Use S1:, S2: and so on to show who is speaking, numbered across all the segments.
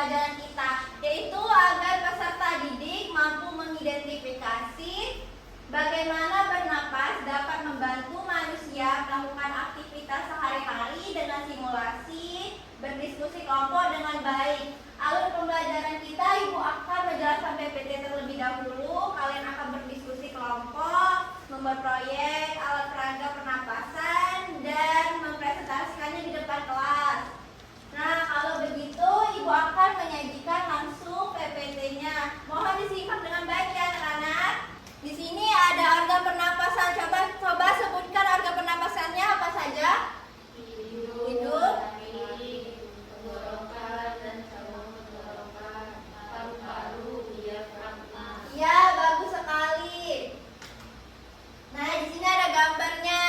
S1: pembelajaran kita, yaitu agar peserta didik mampu mengidentifikasi bagaimana bernapas dapat membantu manusia melakukan aktivitas sehari-hari dengan simulasi, berdiskusi kelompok dengan baik. Alur pembelajaran kita, Ibu akan menjelaskan PPT terlebih dahulu. Kalian akan berdiskusi kelompok, membuat proyek, alat peraga pernapasan, dan mempresentasikannya di depan kelas. Nah, kalau begitu Ibu akan menyajikan langsung PPT-nya. Mohon disimak dengan baik ya anak-anak. Di sini ada organ pernapasan. Coba sebutkan organ pernapasannya apa saja? Hidung,
S2: tenggorokan dan saluran tenggorokan, paru-paru, diafragma.
S1: ya, bagus sekali. Nah, di sini ada gambarnya.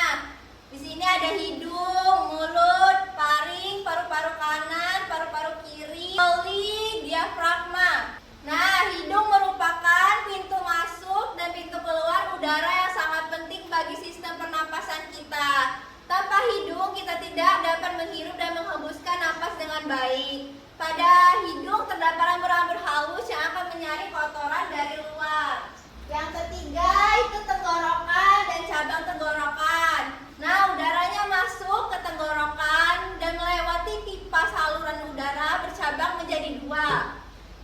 S1: Di sini ada hidung, mulut, paring, paru-paru kanan, paru-paru kiri, poli, diafragma. Nah, hidung merupakan pintu masuk dan pintu keluar udara yang sangat penting bagi sistem pernapasan kita. Tanpa hidung, kita tidak dapat menghirup dan menghembuskan napas dengan baik. Pada hidung terdapat rambut-rambut halus yang akan menyaring kotoran dari luar. Yang ketiga itu tenggorokan dan cabang tenggorokan. Nah, udaranya masuk ke tenggorokan dan melewati pipa saluran udara bercabang menjadi dua.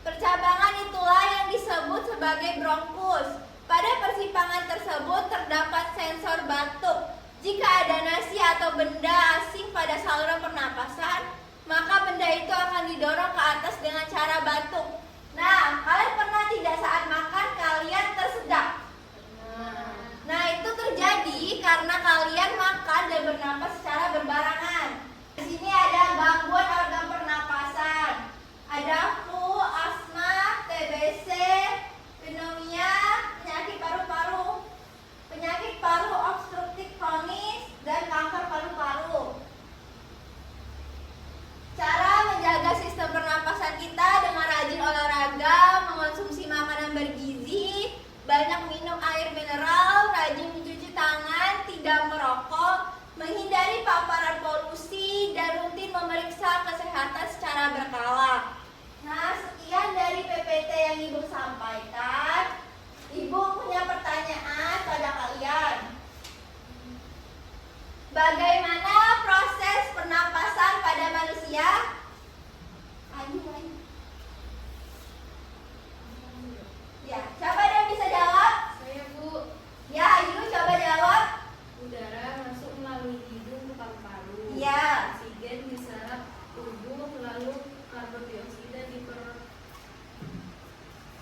S1: Percabangan itulah yang disebut sebagai bronkus. Pada persimpangan tersebut terdapat sensor batuk. Jika ada nasi atau benda asing pada saluran pernapasan, maka benda itu akan didorong ke atas dengan cara batuk. Nah, kalian pernah tidak saat makan kalian tersedak? Nah, itu terjadi karena kalian makan dan bernapas secara berbarengan. Di sini ada gangguan organ pernapasan. Ada flu, asma, TBC, pneumonia, penyakit paru-paru, penyakit paru obstruktif kronis, dan kanker paru-paru. Cara menjaga sistem pernapasan kita dengan rajin olahraga, mengonsumsi makanan bergizi, banyak minum air mineral, rajin mencuci tangan, tidak merokok, menghindari paparan polusi, dan rutin memeriksa kesehatan secara berkala. Nah, sekian dari PPT yang Ibu sampaikan. Ibu punya pertanyaan pada kalian. Bagaimana proses pernapasan pada manusia? Ayo. Ya, siapa yang bisa jawab?
S2: Saya, Bu.
S1: Ya, Ayu coba jawab.
S2: Udara masuk melalui hidung ke paru-paru.
S1: Ya.
S2: Oksigen diserap tubuh, lalu karbon dioksida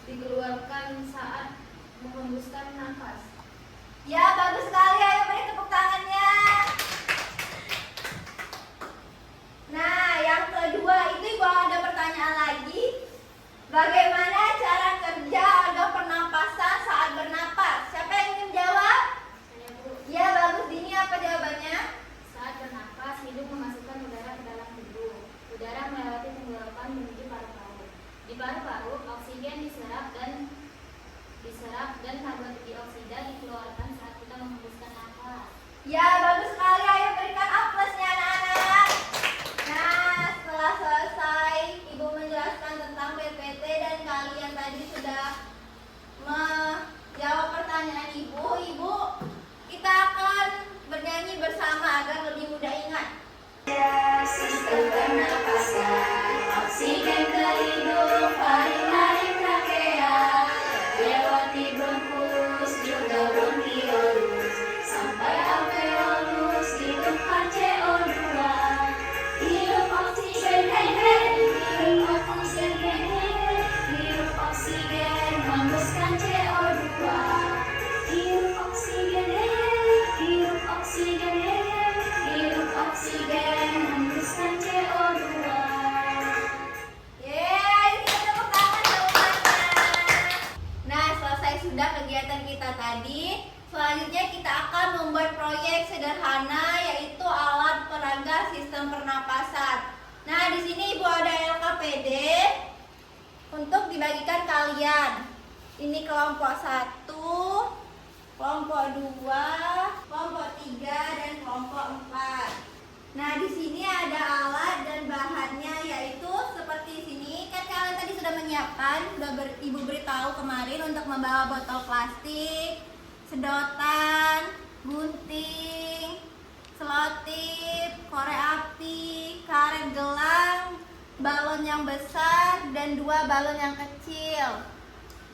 S2: dikeluarkan saat menghembuskan nafas.
S1: Ya, bagus sekali. Ayo beri tepuk tangannya. Nah, yang kedua itu Ibu ada pertanyaan lagi. Bagaimana cara kerja organ pernapasan saat bernapas? Siapa yang ingin jawab?
S2: Saya, Bu.
S1: Ya, bagus. Dini apa jawabannya?
S2: Saat bernapas, hidung memasukkan udara ke dalam tubuh. Udara melewati tenggorokan menuju paru-paru. Di paru-paru, oksigen diserap dan karbon dioksida dikeluarkan saat kita menghembuskan nafas.
S1: Ya, bagus sekali. Ayo berikan aplausnya anak-anak. Nah, setelah selesai Ibu menjelaskan tentang PPT dan kalian tadi sudah menjawab pertanyaan Ibu, kita akan bernyanyi bersama agar lebih mudah ingat.
S3: Sistem pernapasan, oksigen ke hidung, faring-faring trakea, lewati bronkus juga bronkiolus, sampai alveolus hidupkan CO2. Hirup oksigen, hey hey, hirup oksigen, hey hey, hirup oksigen, hembuskan CO2. Hirup oksigen, hey hey, hirup oksigen, hey hey, hirup oksigen, hembuskan CO2.
S1: Yeay, kita tepuk tangan semuanya. Nah, selesai sudah kegiatan kita tadi. Selanjutnya kita akan membuat proyek sederhana yaitu alat peraga sistem pernapasan. Nah, di sini Ibu ada LKPD untuk dibagikan kalian. Ini kelompok 1, kelompok 2, kelompok 3, dan kelompok 4. Nah, di sini ada alat dan bahannya yaitu seperti sini. Kan menyiapkan, Ibu beritahu kemarin untuk membawa botol plastik, sedotan, gunting, selotip, korek api, karet gelang, balon yang besar, dan 2 balon yang kecil.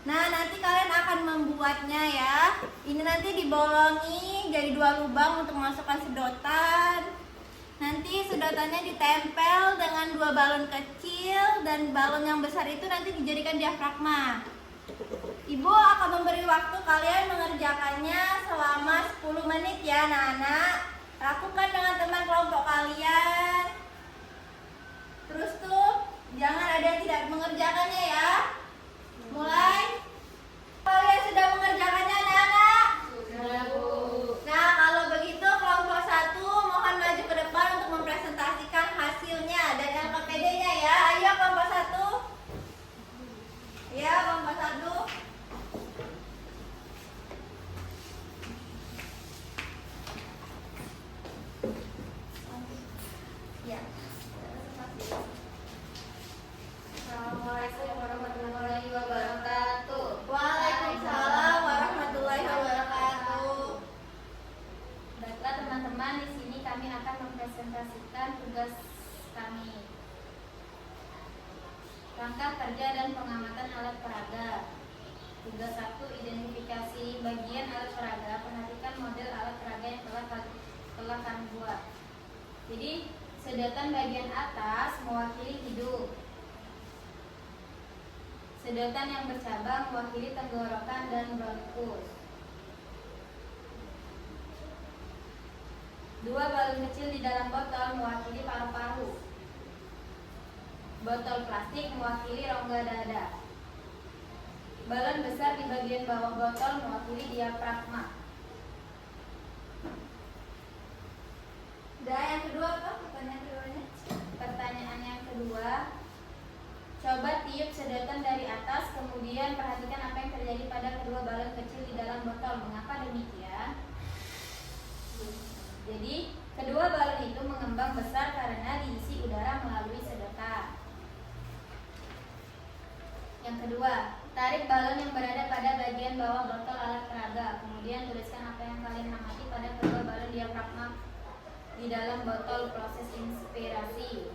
S1: Nah, nanti kalian akan membuatnya ya. Ini nanti dibolongi jadi 2 lubang untuk masukkan sedotan. Nanti sedotannya ditempel dengan 2 balon kecil dan balon yang besar itu nanti dijadikan diafragma. Ibu akan memberi waktu kalian mengerjakannya selama 10 menit ya anak-anak. Lakukan dengan teman kelompok kalian. Terus tuh, jangan ada yang tidak mengerjakannya ya. Mulai. Kalian sudah mengerjakannya anak-anak?
S2: Sudah, Bu.
S1: Nah, kalau begitu kelompok 1 mohon maju ke depan untuk mempresentasikan hasilnya dan LKPD-nya ya. Ayo kelompok 1. Ya, kelompok 1. Ya.
S2: Assalamualaikum warahmatullahi wabarakatuh.
S1: Waalaikumsalam warahmatullahi wabarakatuh.
S2: Baiklah teman-teman, di sini kami akan mempresentasikan tugas kami. Rangka kerja dan pengamatan alat peraga. Tugas 1, identifikasi bagian alat peraga. Perhatikan model alat peraga yang telah kami buat. Jadi, sedotan bagian atas mewakili hidung. Sedotan yang bercabang mewakili tenggorokan dan bronkus. 2 balon kecil di dalam botol mewakili paru-paru. Botol plastik mewakili rongga dada. Balon besar di bagian bawah botol mewakili diafragma.
S1: Dan yang kedua apa? Pertanyaan keduanya?
S2: Pertanyaan yang kedua, coba tiup sedotan dari atas, kemudian perhatikan apa yang terjadi pada kedua balon kecil di dalam botol. Mengapa demikian? Jadi, kedua balon itu mengembang besar karena diisi udara melalui sedotan. Yang kedua, tarik balon yang berada pada bagian bawah botol alat peraga. Kemudian tuliskan apa yang kalian amati pada kedua balon diafragma di dalam botol. Proses inspirasi.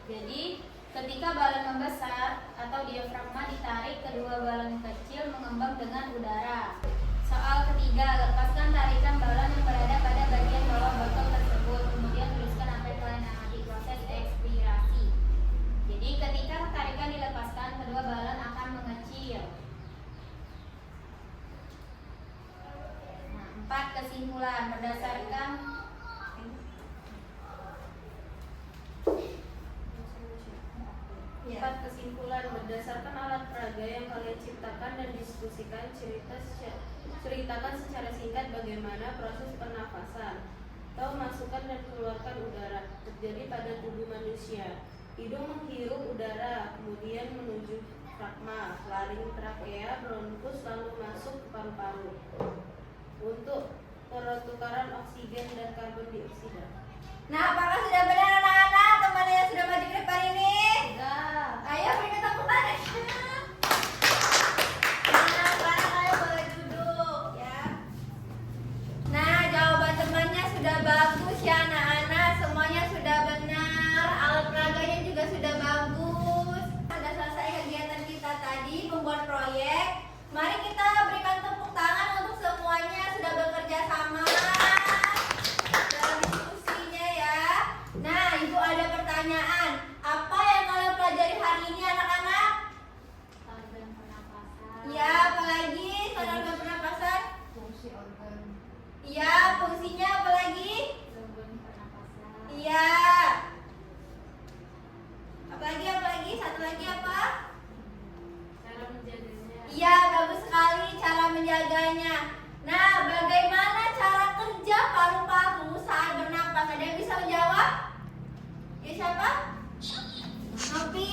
S2: Jadi, ketika balon membesar atau diafragma ditarik, kedua balon kecil mengembang dengan udara. Soal ketiga, lepaskan tarikan balon yang berada pada bagian bawah botol tersebut. Kemudian tuliskan apa yang kalian amati. Proses ekspirasi. Jadi, ketika tarikan dilepaskan, kedua balon akan mengecil. Nah, 4, kesimpulan. Berdasarkan
S1: Ya.
S4: 4, kesimpulan. Berdasarkan alat peraga yang kalian ciptakan dan diskusikan, ceritakan secara singkat bagaimana proses pernafasan atau masukkan dan keluarkan udara terjadi pada tubuh manusia. Hidung menghirup udara, kemudian menuju fragma, laring, trakea, bronkus, lalu masuk ke paru-paru untuk pertukaran oksigen dan karbon dioksida.
S1: Nah, apakah sudah benar anak-anak? Teman yang sudah maju ke depan ini?
S4: Sudah.
S1: Ayo beri tepuk tangan. Nah, sekarang ayo boleh duduk ya. Nah, jawaban temannya sudah bagus ya anak-anak. Semuanya sudah benar. Alat peraganya juga sudah bagus. Sudah selesai kegiatan kita tadi membuat proyek. Mari kita berikan tepuk tangan untuk semuanya sudah bekerja sama dalam diskusinya ya. Nah, Ibu ada pertanyaan. Apa yang kalian pelajari hari ini anak-anak?
S2: organ pernapasan.
S1: Ya, apalagi? Organ pernapasan?
S2: Fungsi organ.
S1: Iya, fungsinya apalagi?
S2: Organ pernapasan.
S1: Iya. Apalagi? Satu lagi apa?
S4: Cara menjaganya.
S1: Iya, bagus sekali cara menjaganya. Nah, bagaimana cara kerja paru-paru saat bernapas? Ada yang bisa menjawab? Ya, siapa? Nopi.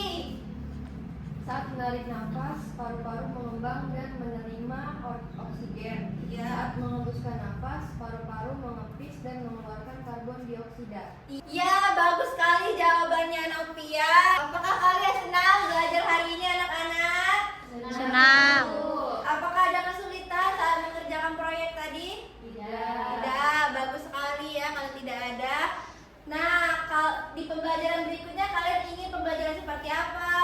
S5: Saat menarik nafas, paru-paru mengembang dan menerima oksigen.
S1: Ya.
S5: Saat mengembuskan nafas, paru-paru mengepis dan mengeluarkan karbon dioksida.
S1: Iya, bagus sekali jawabannya Novia. Apakah kalian senang belajar hari ini anak-anak? di pembelajaran berikutnya kalian ingin pembelajaran seperti apa?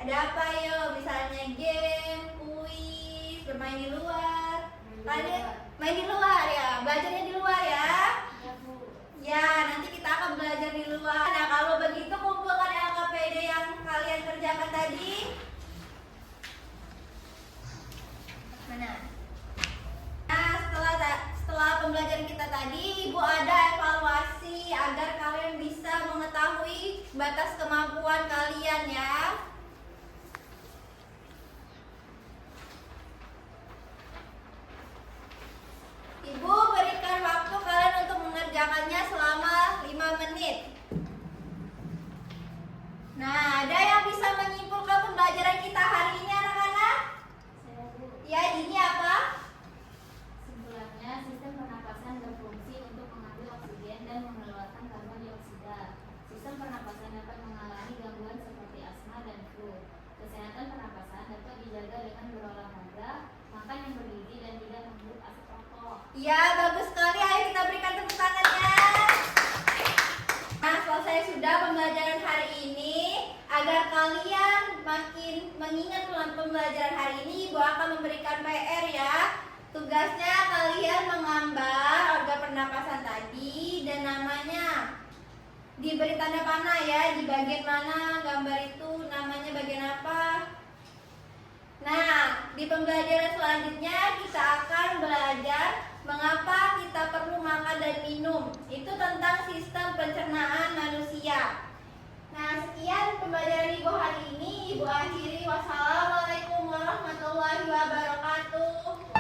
S1: Ada apa yo? Misalnya game, kuis, bermain di luar. Kalian main di luar ya, belajarnya di luar ya. Ya, nanti kita akan belajar di luar. Nah, kalau begitu kumpulkan LKPD yang kalian kerjakan tadi. Mana? Nah, setelah pembelajaran kita tadi, Ibu ada evaluasi agar kalian bisa mengetahui batas kemampuan kalian ya. Ibu berikan waktu kalian untuk mengerjakannya selama 5 menit. Nah, ada yang bisa menyimpulkan pembelajaran kita hari ini anak-anak?
S2: Saya Bu.
S1: Ya, ini apa?
S2: Simpulannya, sistem pernapasan berfungsi untuk mengambil oksigen dan mengeluarkan karbon dioksida. Sistem pernapasan dapat mengalami gangguan seperti asma dan flu. Kesehatan pernapasan dapat dijaga dengan berolahraga, makan yang bergizi dan tidak menghirup asap rokok.
S1: Ya, bagus sekali. Ayo kita berikan tepuk tangannya. Nah, selesai sudah pembelajaran hari ini. Agar kalian makin mengingat pembelajaran hari ini, Ibu akan memberikan PR ya. Tugasnya kalian menggambar organ pernapasan tadi dan namanya. Diberi tanda panah ya, di bagian mana gambar itu namanya bagian apa. Nah, di pembelajaran selanjutnya kita akan belajar mengapa kita perlu makan dan minum. Itu tentang sistem pencernaan manusia. Nah, sekian pembelajaran Ibu hari ini. Ibu akhiri. Wassalamualaikum warahmatullahi wabarakatuh.